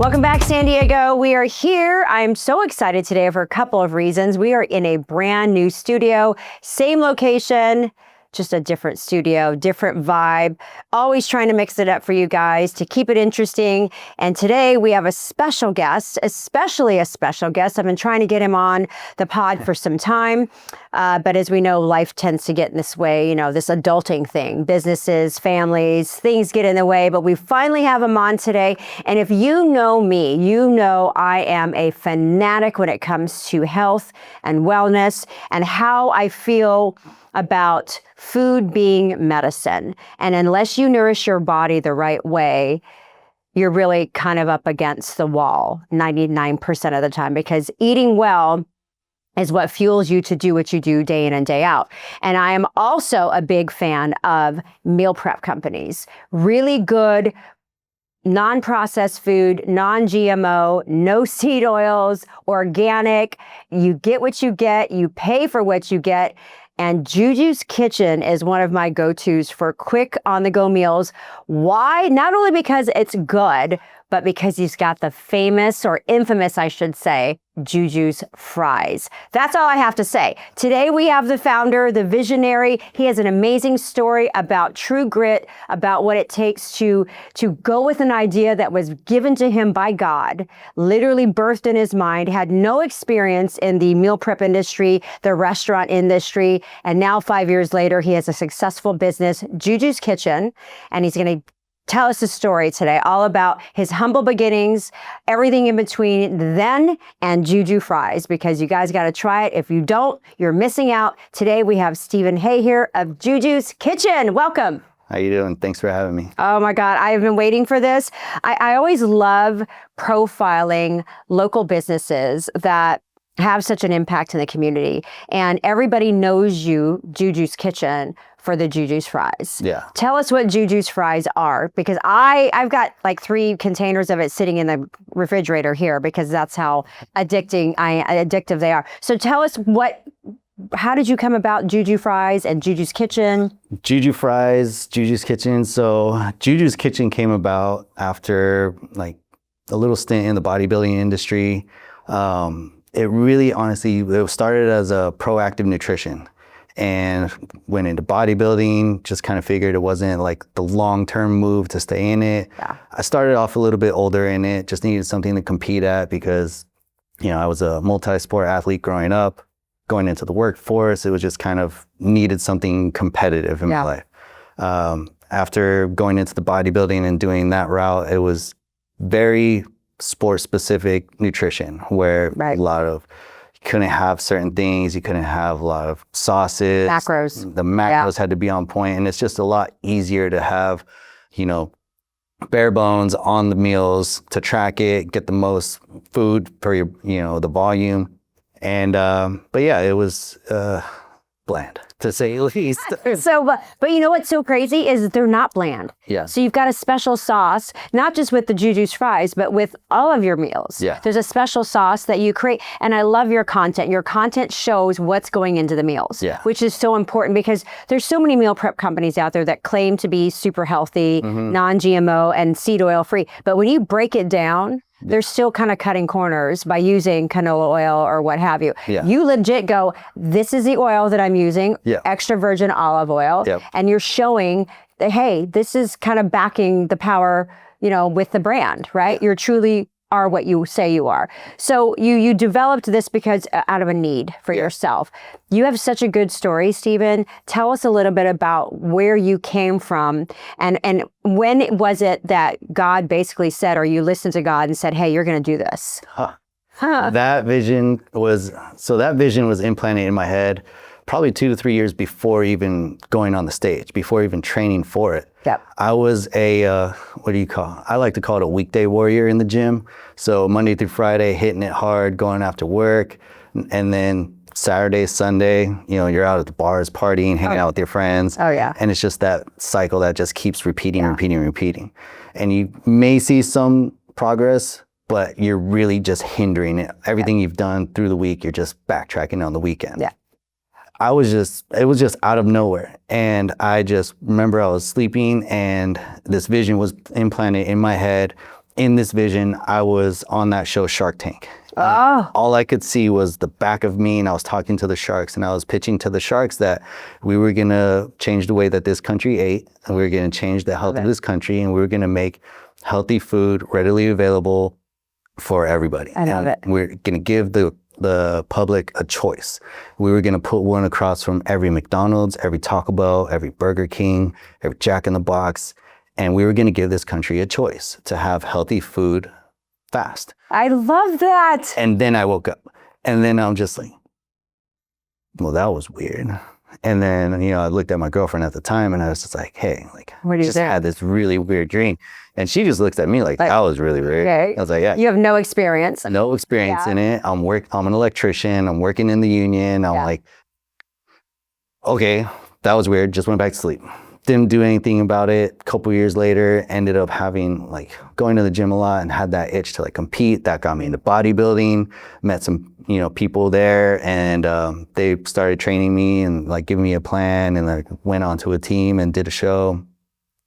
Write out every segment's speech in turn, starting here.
Welcome back, San Diego. We are here. I'm so excited today for a couple of reasons. We are in a brand new studio, same location, just a different studio, different vibe. Always trying to mix it up for you guys to keep it interesting. And today we have a special guest, especially a special guest. I've been trying to get him on the pod for some time. But as we know, life tends to get in this way, you know, this adulting thing, businesses, families, things get in the way, but we finally have him on today. And if you know me, you know I am a fanatic when it comes to health and wellness and how I feel about food being medicine. And unless you nourish your body the right way, you're really kind of up against the wall 99% of the time, because eating well is what fuels you to do what you do day in and day out. And I am also a big fan of meal prep companies. Really good, non-processed food, non-GMO, no seed oils, organic. You get what you get, you pay for what you get. And Juju's Kitchen is one of my go-tos for quick on-the-go meals. Why? Not only because it's good, but because he's got the famous, or infamous, I should say, Juju's Fries. That's all I have to say. Today we have the founder, the visionary. He has an amazing story about true grit, about what it takes to go with an idea that was given to him by God, literally birthed in his mind, had no experience in the meal prep industry, the restaurant industry, and now 5 years later, he has a successful business, Juju's Kitchen, and he's going to tell us a story today all about his humble beginnings, everything in between then and Juju Fries, because you guys got to try it. If you don't, you're missing out. Today we have Stephen Hay here of Juju's Kitchen. Welcome. How you doing? Thanks for having me. Oh my God, I have been waiting for this. I always love profiling local businesses that have such an impact in the community. And everybody knows you, Juju's Kitchen, for the Juju's Fries. Yeah. Tell us what Juju's Fries are, because I've got like 3 containers of it sitting in the refrigerator here, because that's how addictive they are. So tell us how did you come about Juju Fries and Juju's Kitchen? Juju Fries, Juju's Kitchen. So Juju's Kitchen came about after like a little stint in the bodybuilding industry. It really, honestly, it started as a proactive nutrition and went into bodybuilding, just kind of figured it wasn't like the long-term move to stay in it. Yeah. I started off a little bit older in it, just needed something to compete at because, you know, I was a multi-sport athlete growing up, going into the workforce. It was just kind of needed something competitive in my life. After going into the bodybuilding and doing that route, it was very sport-specific nutrition where a lot of, you couldn't have certain things, you couldn't have a lot of sauces. Macros. The macros had to be on point, and it's just a lot easier to have, you know, bare bones on the meals to track it, get the most food for your, you know, the volume. And, but yeah, it was bland, to say the least. But you know what's so crazy is they're not bland. Yeah. So you've got a special sauce, not just with the Juju's Fries, but with all of your meals. Yeah. There's a special sauce that you create. And I love your content. Your content shows what's going into the meals, which is so important, because there's so many meal prep companies out there that claim to be super healthy, non-GMO and seed oil free. But when you break it down, they're still kind of cutting corners by using canola oil or what have you. Yeah. You legit go, this is the oil that I'm using, extra virgin olive oil, and you're showing that, hey, this is kind of backing the power, you know, with the brand, right? You're truly are what you say you are. So you developed this because out of a need for yourself. You have such a good story, Stephen. Tell us a little bit about where you came from and when was it that God basically said, or you listened to God and said, hey, you're going to do this? That vision was implanted in my head probably 2 to 3 years before even going on the stage, before even training for it. Yep. I was I like to call it a weekday warrior in the gym. So Monday through Friday, hitting it hard, going after work. And then Saturday, Sunday, you know, you're out at the bars, partying, hanging out with your friends. Oh, yeah. And it's just that cycle that just keeps repeating. And you may see some progress, but you're really just hindering it. Everything you've done through the week, you're just backtracking on the weekend. Yeah. it was just out of nowhere. And I just remember I was sleeping and this vision was implanted in my head. in this vision, I was on that show Shark Tank. Oh. All I could see was the back of me, and I was talking to the sharks, and I was pitching to the sharks that we were going to change the way that this country ate, and we were going to change the health of this country, and we were going to make healthy food readily available for everybody. I love it. We're going to give the public a choice. We were going to put one across from every McDonald's, every Taco Bell, every Burger King, every Jack in the Box, and we were going to give this country a choice to have healthy food fast. I love that. And then I woke up, and then I'm just like, well, that was weird. And then, you know, I looked at my girlfriend at the time, and I was just like, hey, like, I just had this really weird dream. And she just looks at me like that was really weird. Okay. I was like, yeah. You have no experience. No experience in it. I'm an electrician. I'm working in the union. I'm like, okay, that was weird. Just went back to sleep. Didn't do anything about it. A couple years later, ended up having going to the gym a lot and had that itch to compete. That got me into bodybuilding. Met some people there, and they started training me and giving me a plan, and went onto a team and did a show.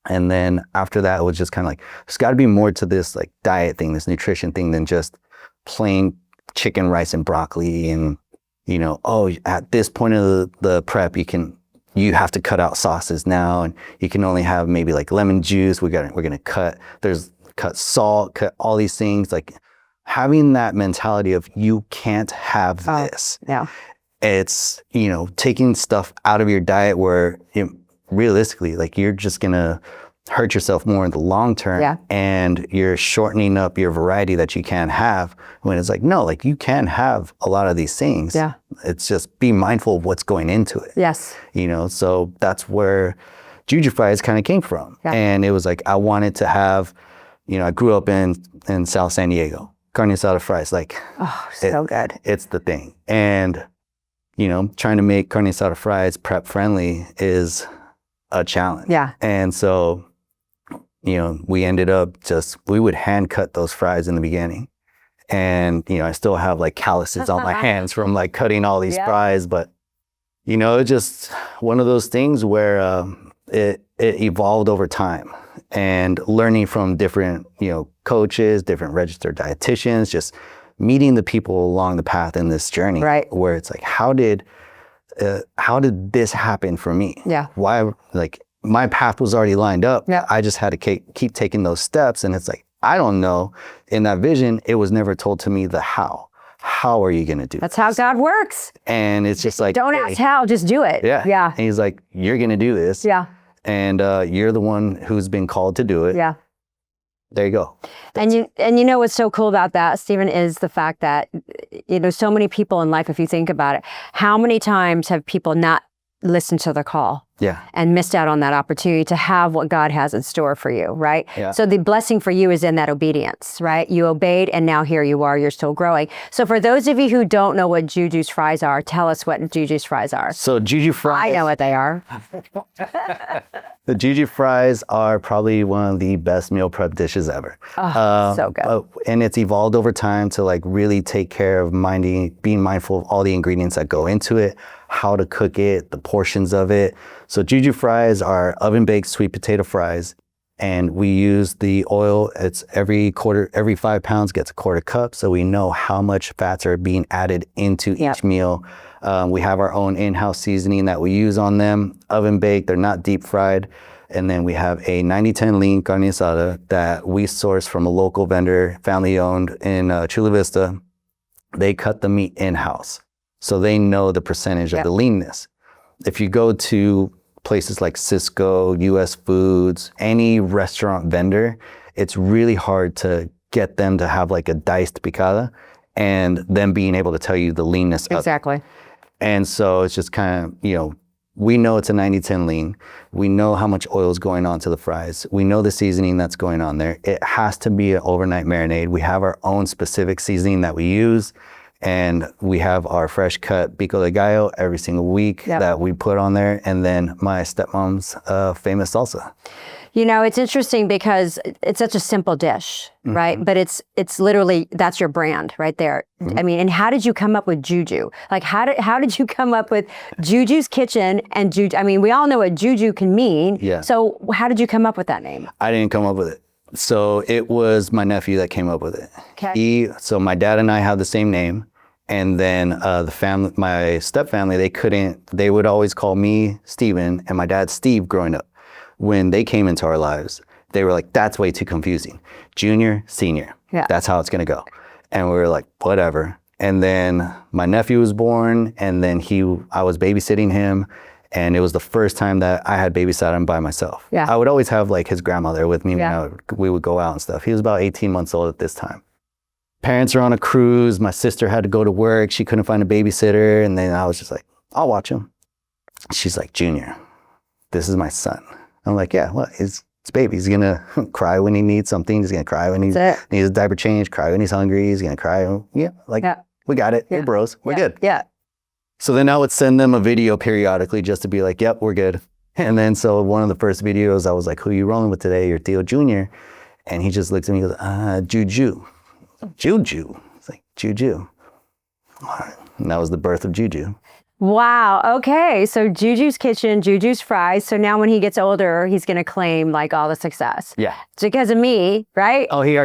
And then after that, it was just kind of there's got to be more to this diet thing, this nutrition thing, than just plain chicken, rice, and broccoli. And at this point of the prep, you have to cut out sauces now, and you can only have maybe lemon juice. We're gonna cut salt, cut all these things. Having that mentality of you can't have this. Yeah. It's taking stuff out of your diet where realistically you're just gonna hurt yourself more in the long term. Yeah. And you're shortening up your variety that you can have, when it's no, you can have a lot of these things. Yeah. It's just be mindful of what's going into it. Yes. So that's where Juju Fries kind of came from. Yeah. And it was I wanted to have, I grew up in South San Diego. Carne asada fries, so good. It's the thing. And, trying to make carne asada fries prep friendly is a challenge. Yeah. And so, we ended up we would hand cut those fries in the beginning. And, I still have calluses on my hands from cutting all these fries. But, it's just one of those things where it evolved over time, and learning from different, coaches, different registered dietitians, just meeting the people along the path in this journey. Right. Where it's how did this happen for me? Yeah. Why, my path was already lined up. Yeah. I just had to keep taking those steps. And it's I don't know. In that vision, it was never told to me the how. How are you going to do That's how God works. And it's just don't ask how, just do it. Yeah. Yeah. And he's you're going to do this. Yeah. And you're the one who's been called to do it. Yeah. There you go. And you know what's so cool about that, Stephen, is the fact that so many people in life, if you think about it, how many times have people not listened to the call? Yeah. And missed out on that opportunity to have what God has in store for you, right? Yeah. So the blessing for you is in that obedience, right? You obeyed, and now here you are, you're still growing. So for those of you who don't know what Juju's Fries are, tell us what Juju's Fries are. So Juju Fries. I know what they are. The Juju Fries are probably one of the best meal prep dishes ever. Oh, so good. And it's evolved over time to really take care of being mindful of all the ingredients that go into it, how to cook it, the portions of it. So Juju Fries are oven-baked sweet potato fries, and we use the oil. It's every 5 pounds gets a quarter cup, so we know how much fats are being added into each meal. We have our own in-house seasoning that we use on them, oven-baked, they're not deep fried. And then we have a 90-10 lean carne asada that we source from a local vendor, family-owned in Chula Vista. They cut the meat in-house, so they know the percentage of the leanness. If you go to places like Cisco, US Foods, any restaurant vendor, it's really hard to get them to have a diced picada and them being able to tell you the leanness of it. Exactly. And so it's just kind of, we know it's a 90-10 lean. We know how much oil is going on to the fries. We know the seasoning that's going on there. It has to be an overnight marinade. We have our own specific seasoning that we use. And we have our fresh cut pico de gallo every single week that we put on there. And then my stepmom's famous salsa. It's interesting because it's such a simple dish, right? But it's literally, that's your brand right there. I mean, and how did you come up with Juju? How did you come up with Juju's Kitchen and Juju? I mean, we all know what Juju can mean. Yeah. So how did you come up with that name? I didn't come up with it. So it was my nephew that came up with it. Okay. So my dad and I have the same name. And then the family, my step family, they would always call me Steven and my dad Steve growing up. When they came into our lives, they were like, that's way too confusing. Junior, senior. Yeah. That's how it's going to go. And we were like, whatever. And then my nephew was born, and then I was babysitting him. And it was the first time that I had babysat him by myself. Yeah. I would always have like his grandmother with me Yeah. when we would go out and stuff. He was about 18 months old at this time. Parents are on a cruise. My sister had to go to work. She couldn't find a babysitter. And then I was just like, I'll watch him. She's like, Junior, this is my son. I'm like, yeah, what? It's baby. He's going to cry when he needs something. He's going to cry when he needs a diaper change, cry when he's hungry. He's going to cry. We got it. Yeah. We're bros. We're good. Yeah. So then I would send them a video periodically just to be like, yep, we're good. And then so one of the first videos, I was like, who are you rolling with today? Your Theo Jr. And he just looked at me and goes, Juju. Juju. It's like, Juju. All right. And that was the birth of Juju. Wow. Okay. So Juju's Kitchen, Juju's Fries. So now when he gets older, he's going to claim like all the success. Yeah. It's because of me, right? Oh, he's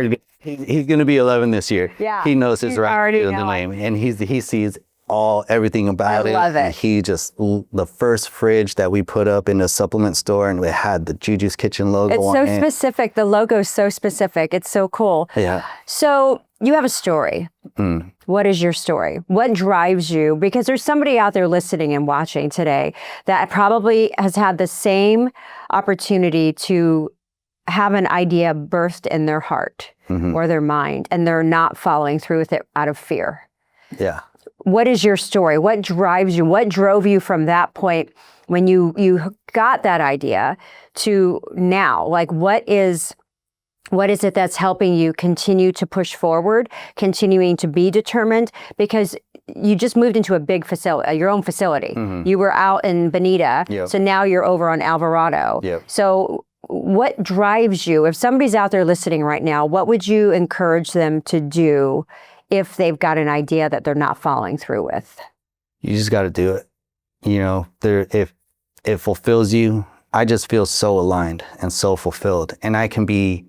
going to be 11 this year. Yeah. He knows his right to the know name. And he sees everything about it. I love it. And he the first fridge that we put up in a supplement store, and it had the Juju's Kitchen logo on it. It's so specific. The logo is so specific. It's so cool. Yeah. So you have a story. What is your story? What drives you? Because there's somebody out there listening and watching today that probably has had the same opportunity to have an idea birthed in their heart or their mind, and they're not following through with it out of fear. Yeah. What is your story? What drives you? What drove you from that point when you got that idea to now? Like, what is it that's helping you continue to push forward, continuing to be determined? Because you just moved into a big facility, your own facility. You were out in Bonita, so now you're over on Alvarado. So what drives you? If somebody's out there listening right now, what would you encourage them to do if they've got an idea that they're not following through with? You just got to do it. You know, if it fulfills you, I just feel so aligned and so fulfilled. And I can be,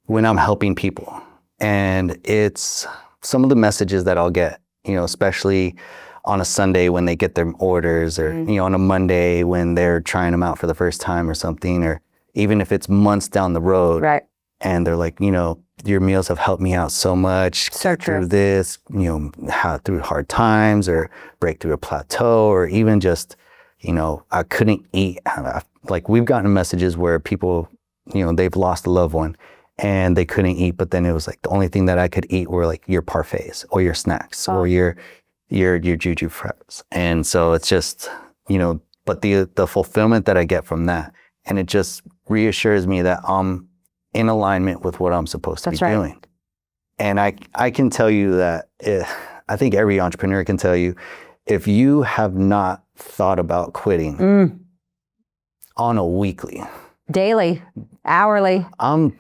when I'm helping people, and it's some of the messages that I'll get, you know, especially on a Sunday when they get their orders, or, you know, on a Monday when they're trying them out for the first time or something, or even if it's months down the road. Right. And they're like, you know, your meals have helped me out so much through this, you know, through hard times, or break through a plateau, or even just, you know, I couldn't eat. Like, we've gotten messages where people, you know, they've lost a loved one and they couldn't eat, but then it was like the only thing that I could eat were like your parfaits or your snacks or your Juju Fries. And so it's just, you know, but the fulfillment that I get from that, and it just reassures me that I'm in alignment with what I'm supposed to be doing. And I can tell you that I think every entrepreneur can tell you, if you have not thought about quitting on a weekly, daily, hourly, I'm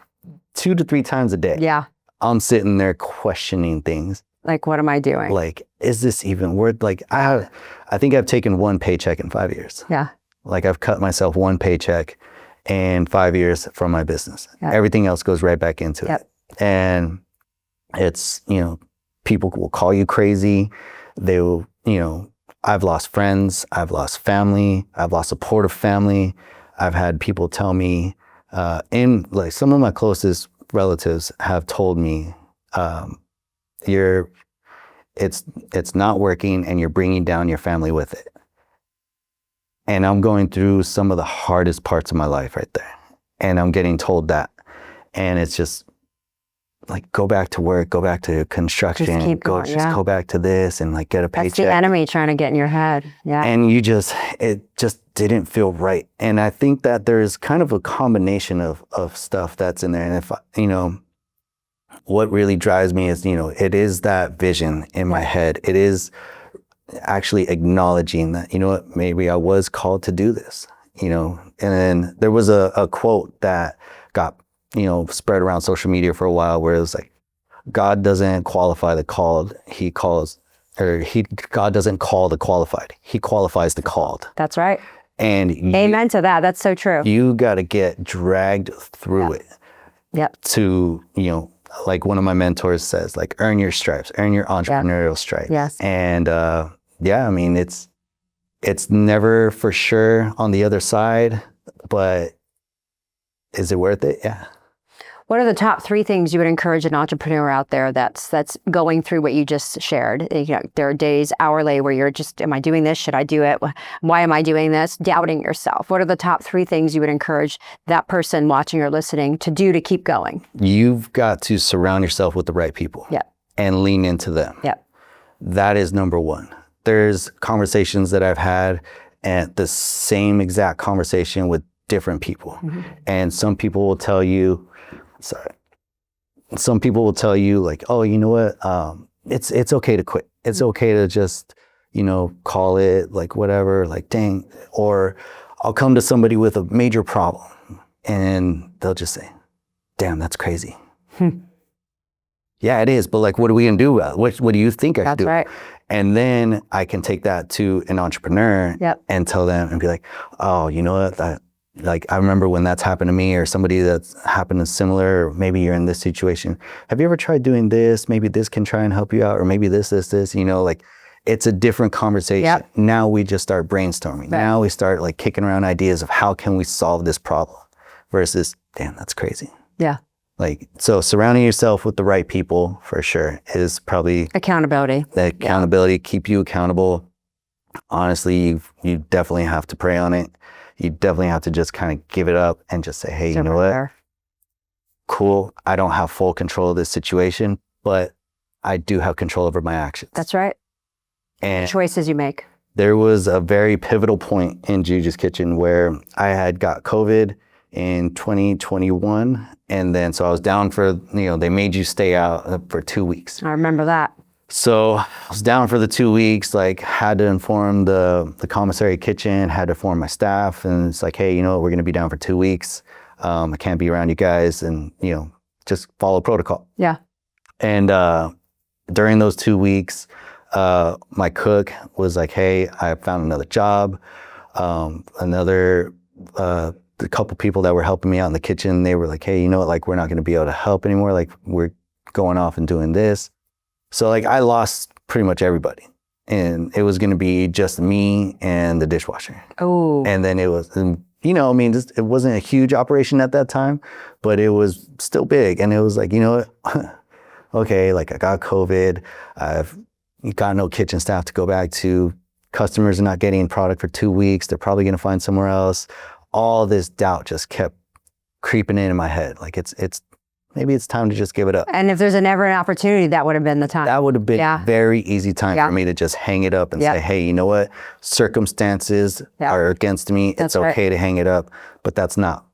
2 to 3 times a day. Yeah. I'm sitting there questioning things. Like, what am I doing? Like, is this even worth, like, I think I've taken one paycheck in 5 years. Yeah. Like, I've cut myself one paycheck in 5 years from my business. Yep. Everything else goes right back into it. And it's, you know, people will call you crazy. They will, you know, I've lost friends, I've lost family, I've lost supportive family. I've had people tell me, like, some of my closest relatives have told me, it's not working and you're bringing down your family with it. And I'm going through some of the hardest parts of my life right there. And I'm getting told that. And it's just like, go back to work, go back to construction, go back to this and like get a paycheck. That's the enemy trying to get in your head. Yeah. And it just didn't feel right. And I think that there's kind of a combination of stuff that's in there. And if, you know, what really drives me is, you know, it is that vision in my head. It is actually acknowledging that, you know what, maybe I was called to do this, you know. And then there was a quote that got, you know, spread around social media for a while, where it was like, God doesn't qualify the called, God doesn't call the qualified, he qualifies the called. That's right. And amen to that. That's so true. You got to get dragged through it. Yep. to, like one of my mentors says, like, earn your stripes, earn your entrepreneurial stripes. Yes. And yeah, I mean, it's never for sure on the other side, but is it worth it? Yeah. What are the top 3 things you would encourage an entrepreneur out there that's going through what you just shared? There are days, hourly, where you're just, am I doing this? Should I do it? Why am I doing this? Doubting yourself. What are the top 3 things you would encourage that person watching or listening to do to keep going? You've got to surround yourself with the right people. Yep. And lean into them. Yep. That is number 1. There's conversations that I've had, and the same exact conversation with different people. Mm-hmm. And some people will tell you, like, oh, you know what? It's okay to quit. It's okay to just, call it, like, whatever, like, dang. Or I'll come to somebody with a major problem and they'll just say, damn, that's crazy. Yeah, it is. But, like, what are we going to do about it? What do you think I should do? That's right. And then I can take that to an entrepreneur and tell them and be like, oh, you know what? Like, I remember when that's happened to me, or somebody that's happened to similar, or maybe you're in this situation. Have you ever tried doing this? Maybe this can try and help you out, or maybe this, like, it's a different conversation. Yep. Now we just start brainstorming. Right. Now we start, like, kicking around ideas of how can we solve this problem versus, damn, that's crazy. Yeah. Like, so surrounding yourself with the right people for sure is probably accountability. The accountability, keep you accountable. Honestly, you definitely have to pray on it. You definitely have to just kind of give it up and just say, hey, you know what? Cool. I don't have full control of this situation, but I do have control over my actions. That's right. And choices you make. There was a very pivotal point in Juju's Kitchen where I had got COVID in 2021. And then, so I was down for, they made you stay out for 2 weeks. I remember that. So I was down for the 2 weeks, like, had to inform the commissary kitchen, had to inform my staff. And it's like, hey, we're going to be down for 2 weeks. I can't be around you guys, and, just follow protocol. Yeah. And during those 2 weeks, my cook was like, hey, I found another job. The couple people that were helping me out in the kitchen, they were like, hey, like, we're not going to be able to help anymore. Like, we're going off and doing this. So, like, I lost pretty much everybody, and it was going to be just me and the dishwasher. Oh. And then it was, it wasn't a huge operation at that time, but it was still big. And it was like, okay, like, I got COVID. I've got no kitchen staff to go back to. Customers are not getting product for 2 weeks. They're probably going to find somewhere else. All this doubt just kept creeping in my head. Like, maybe it's time to just give it up. And if there's ever an opportunity, that would have been the time. That would have been a very easy time for me to just hang it up and say, hey, you know what? Circumstances are against me. It's okay to hang it up, but it's not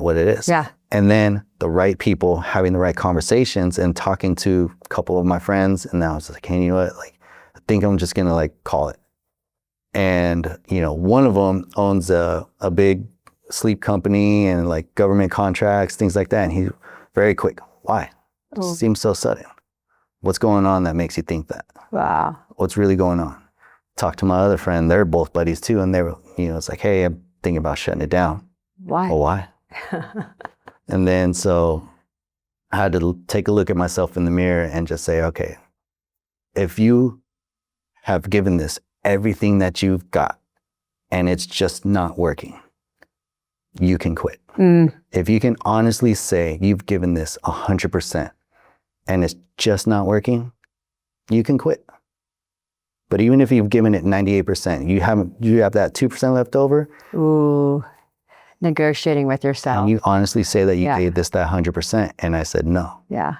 what it is. Yeah. And then the right people having the right conversations and talking to a couple of my friends. And now I was like, hey, you know what? Like, I think I'm just going to, like, call it. And, one of them owns a big sleep company and, like, government contracts, things like that. And he's very quick. Why? It seems so sudden. What's going on that makes you think that? Wow. What's really going on? Talked to my other friend. They're both buddies too. And they were, it's like, hey, I'm thinking about shutting it down. Why? Well, why? And then, so I had to take a look at myself in the mirror and just say, okay, if you have given this everything that you've got and it's just not working, you can quit. If you can honestly say you've given this 100% and it's just not working, you can quit. But even if you've given it 98%, you have that 2% left over. Ooh, negotiating with yourself. And you honestly say that you gave this that 100%, and I said no. Yeah.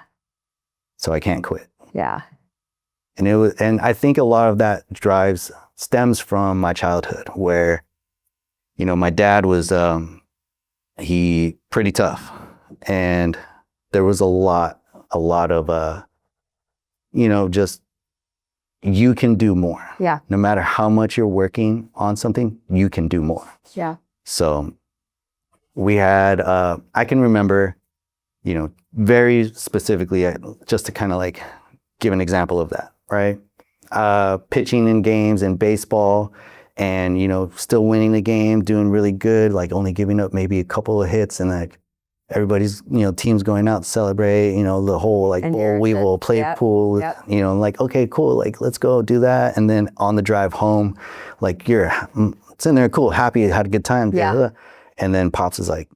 So I can't quit. Yeah. And I think a lot of that stems from my childhood, where, my dad was he pretty tough, and there was a lot of just, you can do more. Yeah. No matter how much you're working on something, you can do more. Yeah. So we had I can remember, very specifically, just to kind of, like, give an example of that, right? Pitching in games in baseball and, still winning the game, doing really good, like only giving up maybe a couple of hits, and, like, everybody's, teams going out to celebrate, the whole like And boll you're weevil just- play yep, pool, yep. like, okay, cool, like let's go do that. And then on the drive home, like you're sitting there, cool, happy, had a good time. Yeah. Blah, blah. And then Pops is like,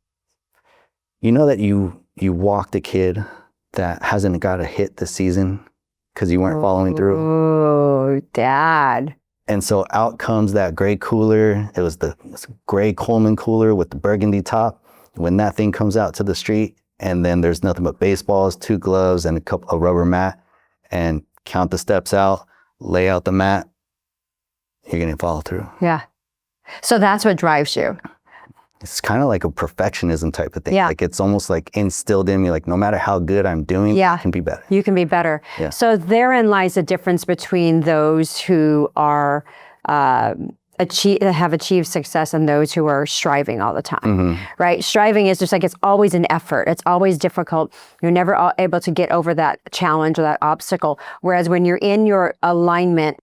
that you walked a kid that hasn't got a hit this season because you weren't following through. Oh, Dad. And so out comes that gray cooler. It was this gray Coleman cooler with the burgundy top. When that thing comes out to the street, and then there's nothing but baseballs, 2 gloves, and a rubber mat, and count the steps out, lay out the mat, you're gonna follow through. Yeah. So that's what drives you. It's kind of like a perfectionism type of thing. Yeah. Like it's almost like instilled in me, like no matter how good I'm doing, Yeah. I can be better. You can be better. Yeah. So therein lies the difference between those who are have achieved success and those who are striving all the time, right? Striving is just like, it's always an effort. It's always difficult. You're never able to get over that challenge or that obstacle. Whereas when you're in your alignment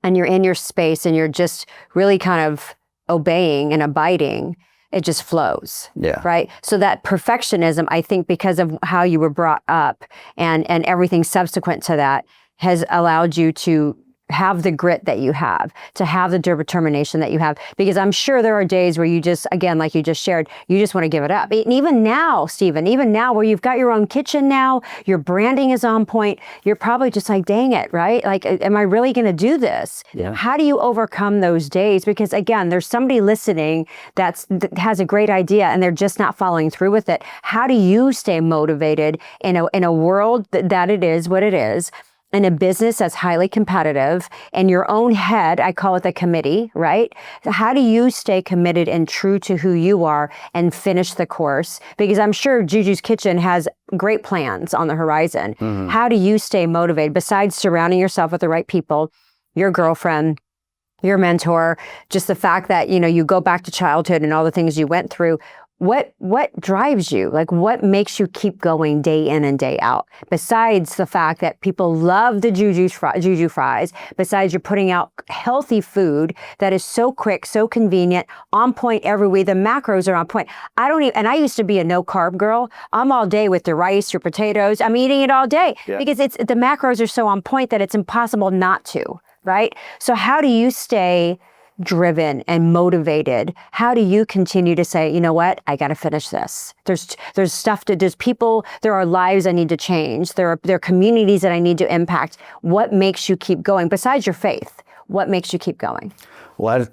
and you're in your space and you're just really kind of obeying and abiding, it just flows. Yeah. Right. So that perfectionism, I think, because of how you were brought up and everything subsequent to that, has allowed you to have the grit that you have, to have the determination that you have. Because I'm sure there are days where you just, again, like you just shared, you just want to give it up. And even now, Stephen, even now where you've got your own kitchen now, your branding is on point, you're probably just like, dang it, right? Like, am I really going to do this? Yeah. How do you overcome those days? Because again, there's somebody listening that has a great idea and they're just not following through with it. How do you stay motivated in a world that it is what it is? In a business that's highly competitive, and your own head, I call it the committee, right? How do you stay committed and true to who you are and finish the course? Because I'm sure Juju's Kitchen has great plans on the horizon. How do you stay motivated besides surrounding yourself with the right people, your girlfriend, your mentor, just the fact that, you go back to childhood and all the things you went through? What drives you? Like, what makes you keep going day in and day out? Besides the fact that people love the Juju Fries, besides you're putting out healthy food that is so quick, so convenient, on point every week. The macros are on point. And I used to be a no carb girl. I'm all day with the rice, your potatoes. I'm eating it all day because the macros are so on point that it's impossible not to, right? So how do you stay driven and motivated? How do you continue to say, you know what, I got to finish this? There's people, there are lives I need to change. There are communities that I need to impact. What makes you keep going besides your faith? What makes you keep going? Well,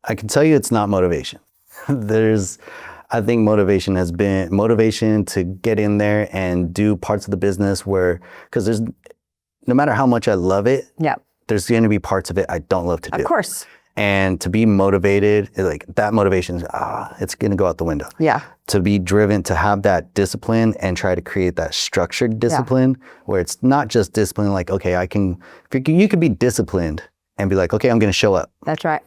I can tell you it's not motivation. I think motivation has been motivation to get in there and do parts of the business because no matter how much I love it, there's going to be parts of it I don't love to do. Of course. And to be motivated, like that motivation is, it's going to go out the window. Yeah. To be driven, to have that discipline and try to create that structured discipline where it's not just discipline, like, okay, you could be disciplined and be like, okay, I'm going to show up. That's right.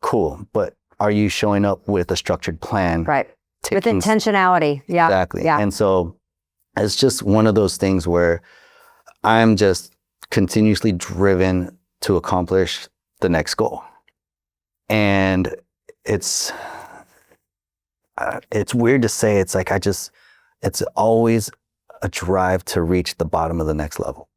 Cool. But are you showing up with a structured plan? Right. With intentionality. Yeah. Exactly. Yeah. And so it's just one of those things where I'm just continuously driven to accomplish the next goal. And it's weird to say, it's like, it's always a drive to reach the bottom of the next level.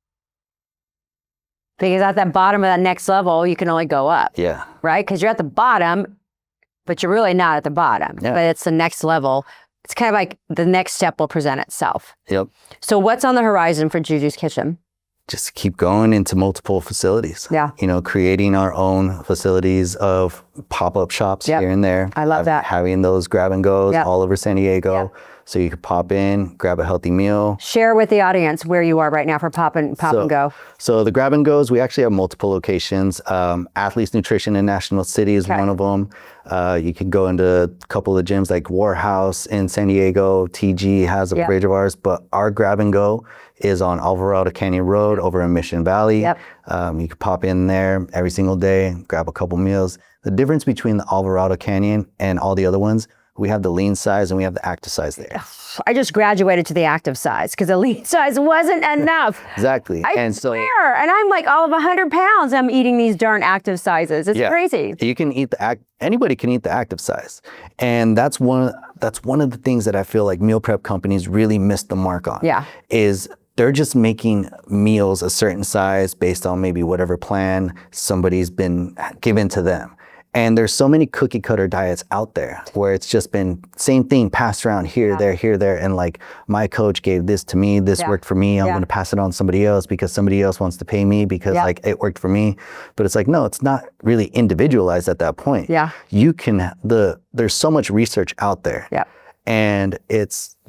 Because at that bottom of that next level, you can only go up. Yeah. Right? Because you're at the bottom, but you're really not at the bottom. Yeah. But it's the next level. It's kind of like the next step will present itself. Yep. So what's on the horizon for Juju's Kitchen? Just keep going into multiple facilities. Yeah. Creating our own facilities of pop-up shops here and there. I love that. Having those grab and goes all over San Diego. So you could pop in, grab a healthy meal. Share with the audience where you are right now for pop and go. So the grab and goes, we actually have multiple locations. Athletes Nutrition in National City is one of them. You can go into a couple of gyms like Warhouse in San Diego. TG has a bridge of ours, but our grab and go is on Alvarado Canyon Road over in Mission Valley. You can pop in there every single day, grab a couple meals. The difference between the Alvarado Canyon and all the other ones, We have the lean size and we have the active size there. I just graduated to the active size because the lean size wasn't enough. Exactly. And I'm like all of 100 pounds. I'm eating these darn active sizes. It's crazy. You can eat anybody can eat the active size. And that's one of the things that I feel like meal prep companies really missed the mark on. Yeah. Is they're just making meals a certain size based on maybe whatever plan somebody's been given to them. And there's so many cookie cutter diets out there where it's just been same thing passed around here, there. And like, my coach gave this to me, this worked for me. I'm going to pass it on to somebody else because somebody else wants to pay me because like it worked for me. But it's like, no, it's not really individualized at that point. Yeah. There's so much research out there. Yeah. And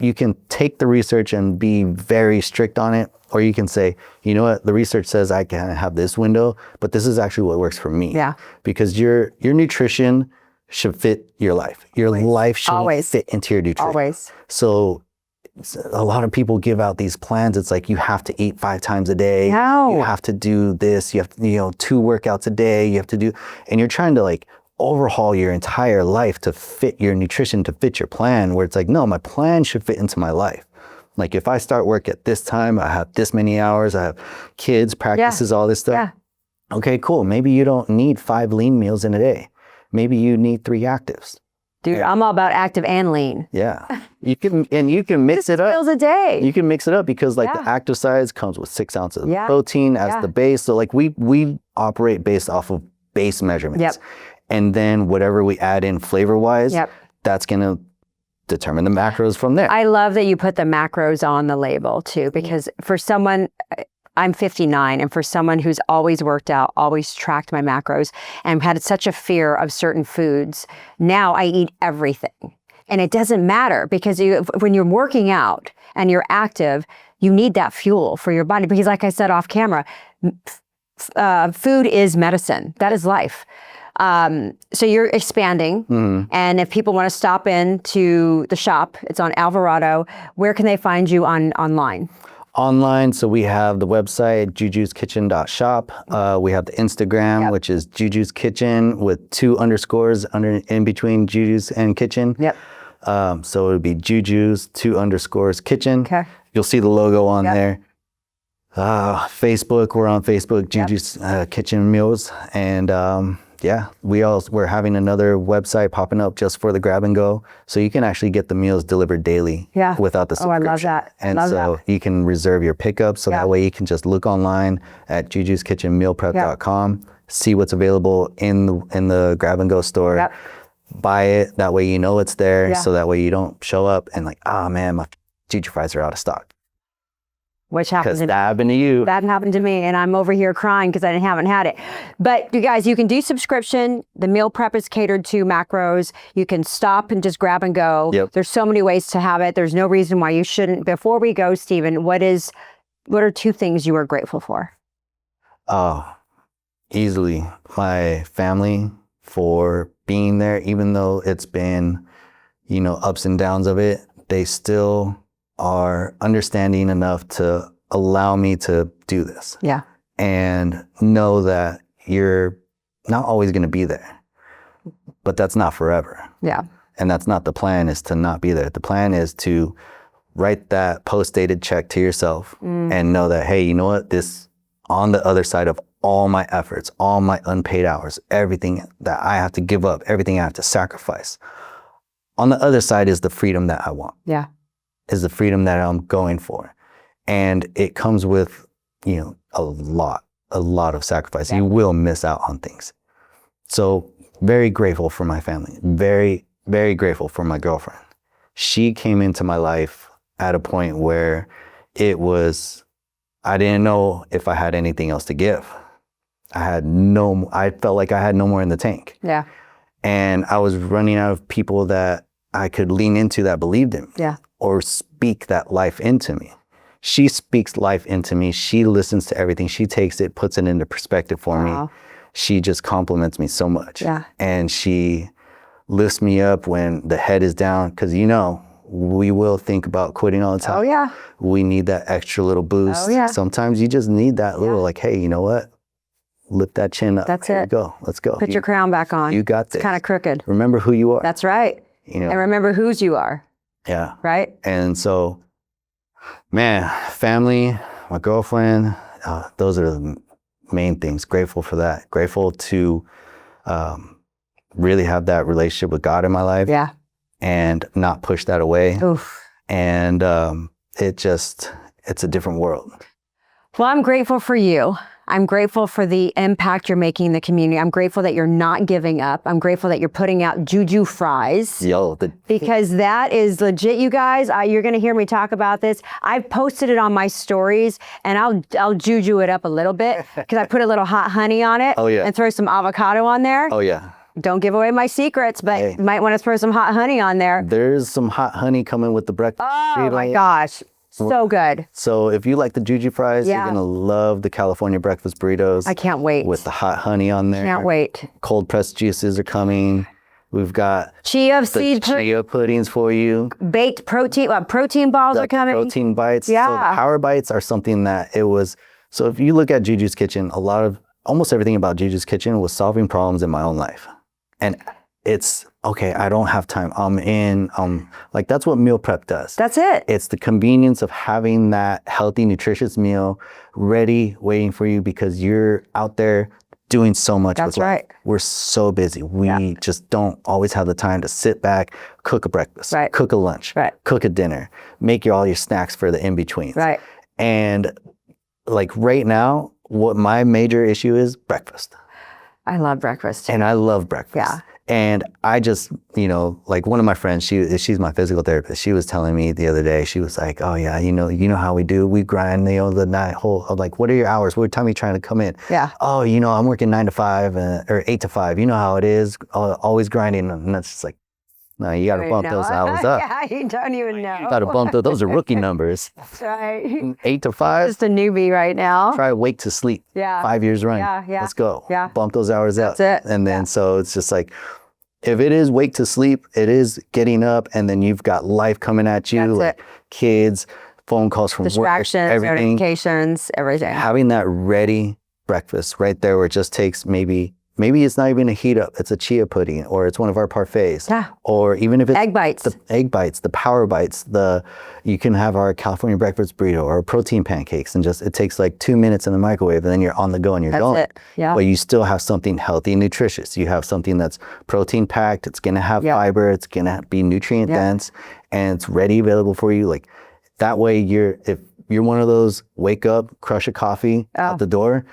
you can take the research and be very strict on it, or you can say, you know what, the research says I can have this window, but this is actually what works for me. Yeah. Because your nutrition should fit your life. Your life should fit into your nutrition. Always. So a lot of people give out these plans. It's like, you have to eat 5 times a day. No. You have to do this. You have to, 2 workouts a day. You have to do, and you're trying to like overhaul your entire life to fit your nutrition, to fit your plan, where it's like, no, my plan should fit into my life. Like, if I start work at this time, I have this many hours, I have kids, practices, all this stuff. Yeah. Okay, cool. Maybe you don't need 5 lean meals in a day. Maybe you need 3 actives. Dude, I'm all about active and lean. Yeah. You can mix it up. Meals a day. You can mix it up because like the active size comes with 6 ounces of protein as the base. So like we operate based off of base measurements. Yep. And then whatever we add in flavor-wise, that's going to determine the macros from there. I love that you put the macros on the label too, because for someone, I'm 59, and for someone who's always worked out, always tracked my macros, and had such a fear of certain foods, now I eat everything. And it doesn't matter, because when you're working out and you're active, you need that fuel for your body. Because like I said off camera, food is medicine. That is life. So you're expanding, and if people want to stop in to the shop, it's on Alvarado. Where can they find you online? Online, so we have the website, jujuskitchen.shop. We have the Instagram, which is Juju's Kitchen with 2 underscores in between Juju's and Kitchen. Yep. So it would be Juju's 2 underscores Kitchen. Okay. You'll see the logo on there. Facebook, we're on Facebook, Juju's Kitchen Meals, and we're having another website popping up just for the grab and go, so you can actually get the meals delivered daily without the subscription. Oh, I love that. And so you can reserve your pickup, so that way you can just look online at jujuskitchenmealprep.com, see what's available in the grab and go store, buy it. That way you know it's there, so that way you don't show up and like, oh man, my Juju Fries are out of stock. Which happened to me. That happened to you. That happened to me, and I'm over here crying because I haven't had it. But you guys, you can do subscription. The meal prep is catered to macros. You can stop and just grab and go. Yep. There's so many ways to have it. There's no reason why you shouldn't. Before we go, Stephen, what are 2 things you are grateful for? Oh, easily my family for being there, even though it's been, ups and downs of it. They still are understanding enough to allow me to do this. Yeah. And know that you're not always going to be there, but that's not forever. Yeah. And that's not the plan, is to not be there. The plan is to write that post-dated check to yourself and know that, hey, you know what? This, on the other side of all my efforts, all my unpaid hours, everything that I have to give up, everything I have to sacrifice, on the other side is the freedom that I want. Yeah. Is the freedom that I'm going for. And it comes with, a lot of sacrifice. Yeah. You will miss out on things. So very grateful for my family. Very, very grateful for my girlfriend. She came into my life at a point where I didn't know if I had anything else to give. I felt like I had no more in the tank. Yeah. And I was running out of people that I could lean into that believed in me. Yeah. Or speak that life into me. She speaks life into me. She listens to everything. She takes it, puts it into perspective for me. She just compliments me so much. Yeah. And she lifts me up when the head is down, because we will think about quitting all the time. Oh yeah. We need that extra little boost. Oh yeah. Sometimes you just need that little like, hey, you know what? Lift that chin up. That's it. Here you go. Let's go. Put your crown back on. You got this. It's kind of crooked. Remember who you are. That's right. And remember whose you are. Yeah. Right? And so, man, family, my girlfriend, those are the main things. Grateful for that. Grateful to really have that relationship with God in my life. Yeah. And not push that away. Oof. And it's a different world. Well, I'm grateful for you. I'm grateful for the impact you're making in the community. I'm grateful that you're not giving up. I'm grateful that you're putting out Juju Fries. Because that is legit, you guys. You're going to hear me talk about this. I've posted it on my stories, and I'll juju it up a little bit because I put a little hot honey on it. Oh, yeah. And throw some avocado on there. Oh, yeah. Don't give away my secrets, but you might want to throw some hot honey on there. There's some hot honey coming with the breakfast. Oh, my gosh. So good. So if you like the Juju Fries, you're going to love the California breakfast burritos. I can't wait. With the hot honey on there. Can't wait. Cold pressed juices are coming. We've got chia puddings for you. Baked protein balls are coming. Protein bites. Yeah. So the power bites are something that so if you look at Juju's Kitchen, almost everything about Juju's Kitchen was solving problems in my own life. And it's, okay, I don't have time. That's what meal prep does. That's it. It's the convenience of having that healthy, nutritious meal ready, waiting for you because you're out there doing so much. That's right. We're so busy. We just don't always have the time to sit back, cook a breakfast, cook a lunch, cook a dinner, make all your snacks for the in-betweens. Right. And right now, what my major issue is breakfast. I love breakfast. And I love breakfast. Yeah. And I just, one of my friends, she's my physical therapist. She was telling me the other day, she was like, oh yeah, you know how we do. We grind, the night whole. I'm like, what are your hours? What time are you trying to come in? Yeah. Oh, I'm working 9 to 5 or 8 to 5. You know how it is. Always grinding. And that's just like, no, you got to bump those hours up. Yeah, you don't even know. You got to bump those. Those are rookie numbers. That's right. 8 to 5. Just a newbie right now. Try Wake to Sleep. Yeah. 5 years running. Yeah. Let's go. Yeah. Bump those hours up. That's it. And then so it's just like, if it is Wake to Sleep, it is getting up, and then you've got life coming at you, That's it. Kids, phone calls from distractions, work, everything. Notifications, everything. Having that ready breakfast right there, where it just takes maybe it's not even a heat up. It's a chia pudding, or it's one of our parfaits. Yeah. Or even if it's egg bites, the power bites, you can have our California breakfast burrito or protein pancakes, and it takes like 2 minutes in the microwave, and then you're on the go and you're going. That's it. Yeah. But you still have something healthy and nutritious. You have something that's protein packed. It's gonna have fiber. It's gonna be nutrient dense, and it's ready, available for you. Like that way, if you're one of those wake up, crush a coffee out the door,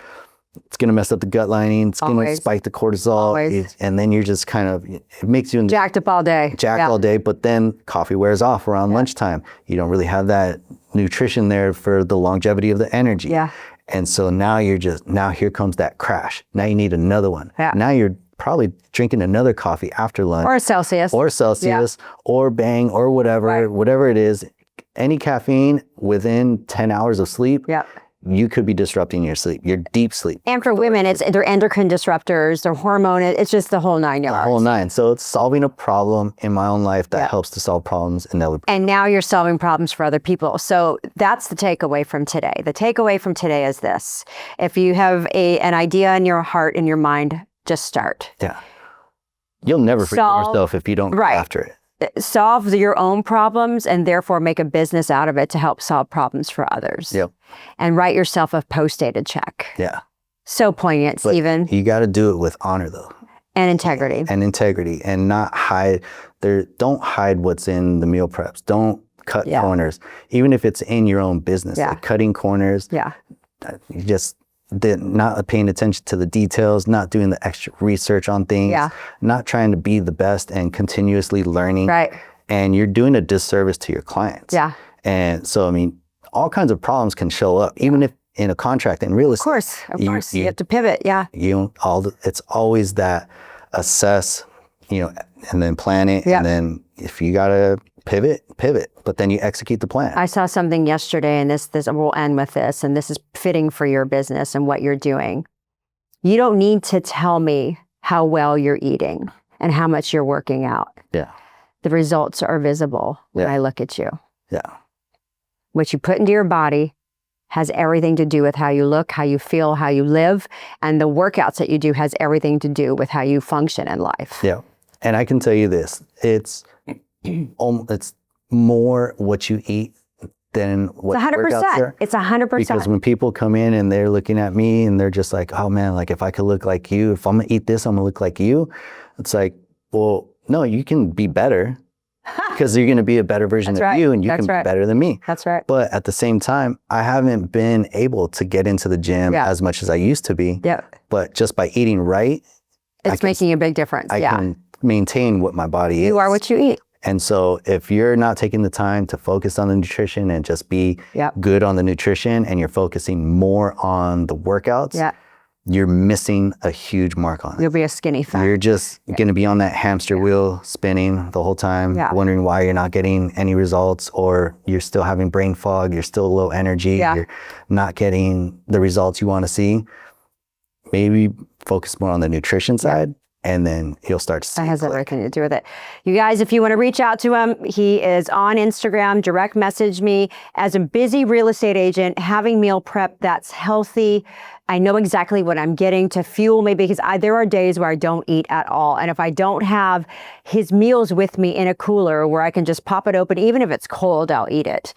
it's going to mess up the gut lining. It's going to spike the cortisol. And then you're just it makes you jacked up all day. All day. But then coffee wears off around lunchtime. You don't really have that nutrition there for the longevity of the energy. Yeah. And so now here comes that crash. Now you need another one. Yeah. Now you're probably drinking another coffee after lunch. Or a Celsius. Or Bang, or whatever it is. Any caffeine within 10 hours of sleep. Yeah. You could be disrupting your sleep, your deep sleep. And for women, they're endocrine disruptors, they're hormone, it's just the whole 9 yards. The whole 9. So it's solving a problem in my own life that helps to solve problems in other people. And now you're solving problems for other people. So that's the takeaway from today. The takeaway from today is this. If you have an idea in your heart, in your mind, just start. Yeah. You'll never forget yourself if you don't go after it. Solve your own problems and therefore make a business out of it to help solve problems for others. Yep. And write yourself a post-dated check. Yeah. So poignant, Stephen. You got to do it with honor, though. And integrity. And not hide. Don't hide what's in the meal preps. Don't cut corners. Even if it's in your own business, like cutting corners. Yeah. You just not paying attention to the details, not doing the extra research on things, not trying to be the best and continuously learning. Right. And you're doing a disservice to your clients. Yeah. And so, all kinds of problems can show up, even if in a contract in real estate. Of course. You have to pivot. Yeah. It's always that assess, and then plan it. And then if you got to pivot, but then you execute the plan. I saw something yesterday, and this we'll end with this, and this is fitting for your business and what you're doing. You don't need to tell me how well you're eating and how much you're working out. Yeah. The results are visible when I look at you. Yeah. What you put into your body has everything to do with how you look, how you feel, how you live, and the workouts that you do has everything to do with how you function in life. Yeah. And I can tell you this, it's more what you eat than what It's 100%. It's 100%. Because when people come in and they're looking at me and they're just like, oh man, like if I could look like you, if I'm gonna eat this, I'm gonna look like you. It's like, well, no, you can be better because you're gonna be a better version of you and you can be better than me. That's right. But at the same time, I haven't been able to get into the gym as much as I used to be. Yeah. But just by eating right, it's making a big difference. I can maintain what my body is. You are what you eat. And so if you're not taking the time to focus on the nutrition and just be good on the nutrition and you're focusing more on the workouts, you're missing a huge mark on it. You'll be a skinny fat. You're just going to be on that hamster wheel spinning the whole time, wondering why you're not getting any results, or you're still having brain fog, you're still low energy, you're not getting the results you want to see. Maybe focus more on the nutrition side. And then he'll start to see. That has everything to do with it. You guys, if you want to reach out to him, he is on Instagram. Direct message me. As a busy real estate agent, having meal prep that's healthy, I know exactly what I'm getting to fuel me, because there are days where I don't eat at all. And if I don't have his meals with me in a cooler where I can just pop it open, even if it's cold, I'll eat it.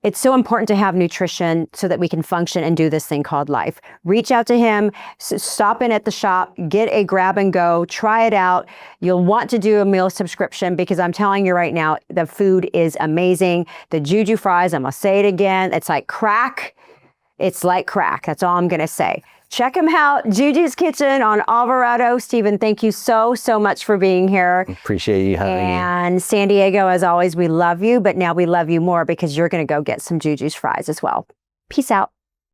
It's so important to have nutrition so that we can function and do this thing called life. Reach out to him, stop in at the shop, get a grab and go, try it out. You'll want to do a meal subscription, because I'm telling you right now, the food is amazing. The Juju Fries, I'm gonna say it again, it's like crack. It's like crack, that's all I'm gonna say. Check him out, Juju's Kitchen on Alvarado. Stephen, thank you so much for being here. Appreciate you having me. And San Diego, as always, we love you, but now we love you more because you're gonna go get some Juju's Fries as well. Peace out.